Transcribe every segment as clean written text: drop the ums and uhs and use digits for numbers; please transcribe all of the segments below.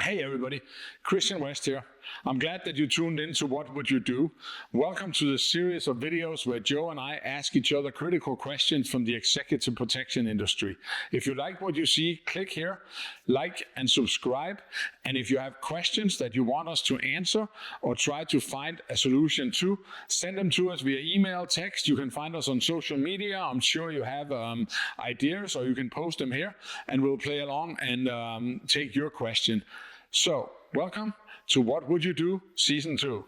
Hey everybody, Christian West here. I'm glad that you tuned in to What Would You Do? Welcome to the series of videos where Joe and I ask each other critical questions from the executive protection industry. If you like what you see, click here, like and subscribe. And if you have questions that you want us to answer or try to find a solution to, send them to us via email, text. You can find us on social media. I'm sure you have ideas, or you can post them here and we'll play along and take your question. So, welcome to What Would You Do? Season 2.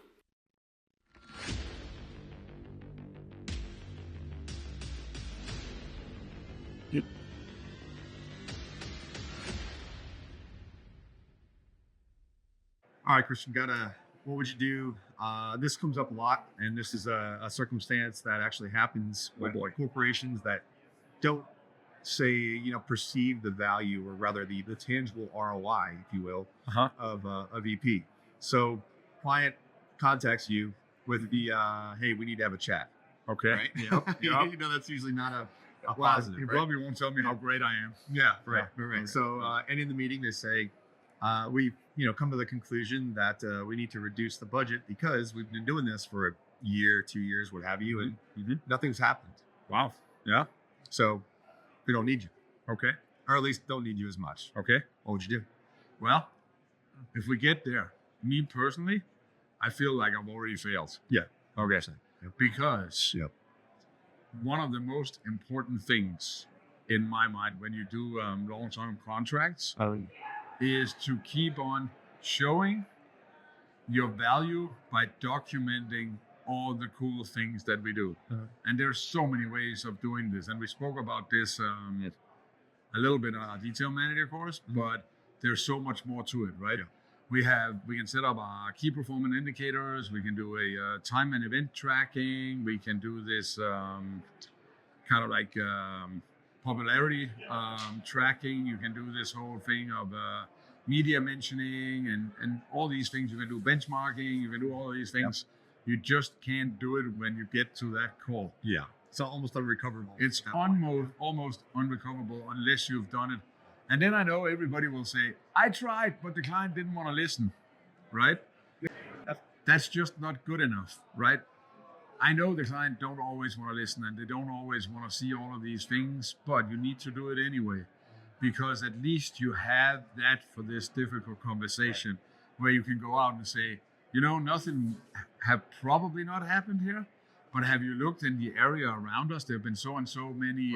All right, Christian, what would you do? This comes up a lot, and this is a circumstance that actually happens with corporations that don't perceive the value, or rather the tangible ROI, if you will, of EP. So client contacts you with the, hey, we need to have a chat. Okay. Right? Yep. That's usually not a positive. You right? probably won't tell me how great I am. Yeah, right. Okay. So, and in the meeting they say, we come to the conclusion that we need to reduce the budget because we've been doing this for a year, 2 years, what have you, and nothing's happened. Wow. Yeah. So we don't need you. Okay. Or at least don't need you as much. Okay. What would you do? Well, if we get there, me personally, I feel like I've already failed. Yeah. Okay. Because one of the most important things in my mind when you do long-term contracts is to keep on showing your value by documenting all the cool things that we do. And there's so many ways of doing this. And we spoke about this a little bit on our detail manager course, but there's so much more to it, right? Yeah. We can set up our key performance indicators. We can do a time and event tracking. We can do this kind of like popularity tracking. You can do this whole thing of media mentioning and all these things. You can do benchmarking. You can do all of these things. Yep. You just can't do it when you get to that call. Yeah. It's almost unrecoverable. It's almost unrecoverable unless you've done it. And then I know everybody will say, I tried, but the client didn't want to listen, right? That's just not good enough, right? I know the client don't always want to listen and they don't always want to see all of these things, but you need to do it anyway, because at least you have that for this difficult conversation where you can go out and say, nothing have probably not happened here, but have you looked in the area around us? There have been so and so many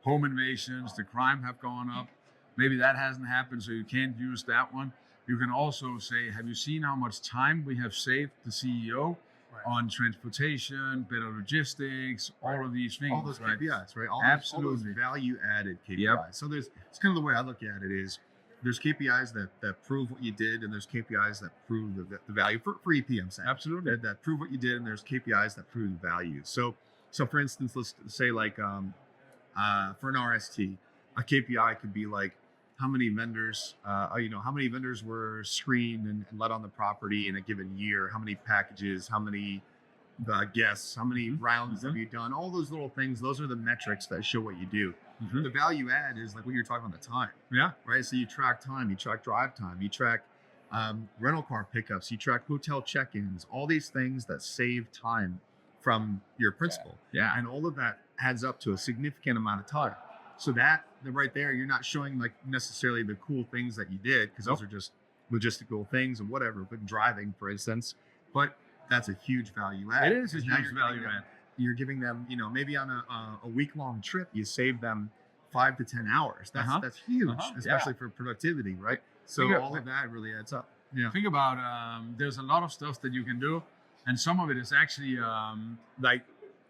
home invasions, the crime have gone up. Maybe that hasn't happened, so you can't use that one. You can also say, have you seen how much time we have saved the CEO on transportation, better logistics, all of these things. All those KPIs, right? Absolutely. All those value-added KPIs. Yep. So it's kind of the way I look at it is, there's KPIs that prove what you did, and there's KPIs that prove the value for EP. I'm saying absolutely that prove what you did, and there's KPIs that prove the value. So for instance, let's say like for an RST, a KPI could be like how many vendors were screened and let on the property in a given year, how many packages, how many guests, how many rounds have you done, all those little things. Those are the metrics that show what you do. The value add is like what you're talking about, the time. Yeah. Right. So you track time, you track drive time, you track rental car pickups, you track hotel check-ins, all these things that save time from your principal. Yeah. And all of that adds up to a significant amount of time. So that right there, you're not showing like necessarily the cool things that you did, because those are just logistical things and whatever, but driving, for instance. But that's a huge value add. It is a huge value add. You're giving them, maybe on a week-long trip, you save them 5 to 10 hours. That's huge, especially for productivity, right? So all of that really adds up. Yeah. Think about there's a lot of stuff that you can do, and some of it is actually like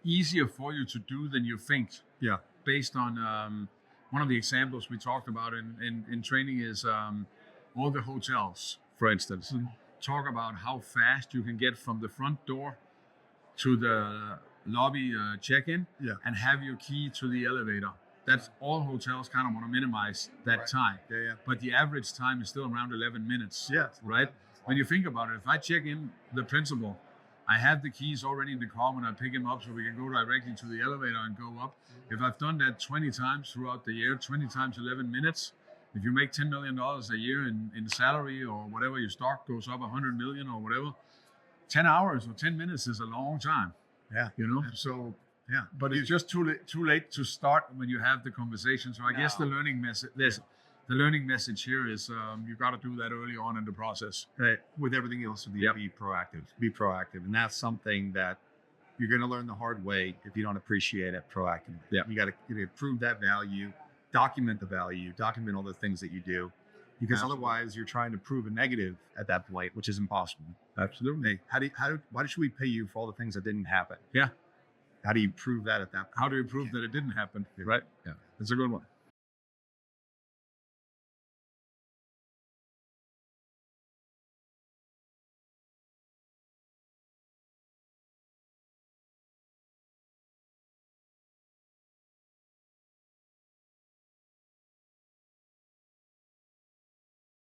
easier for you to do than you think. Yeah. Based on one of the examples we talked about in training is all the hotels, for instance. Talk about how fast you can get from the front door to the lobby check-in and have your key to the elevator. That's all hotels kind of want to minimize that time. Yeah. But the average time is still around 11 minutes. Yes. Right? When you think about it, if I check in the principal, I have the keys already in the car when I pick him up so we can go directly to the elevator and go up. If I've done that 20 times throughout the year, 20 times 11 minutes, If you make $10 million a year in salary or whatever, your stock goes up 100 million or whatever, 10 hours or 10 minutes is a long time. Yeah. You know? So, yeah. But it's just too late to start when you have the conversation. So I guess the learning message here is you got to do that early on in the process. With everything else, be proactive. Be proactive. And that's something that you're going to learn the hard way if you don't appreciate it proactively. Yeah. You got to prove that value, document the value, document all the things that you do. Because otherwise you're trying to prove a negative at that point, which is impossible. Absolutely. Hey, why should we pay you for all the things that didn't happen? Yeah. How do you prove that at that point? How do you prove that it didn't happen? Right. Yeah. That's a good one.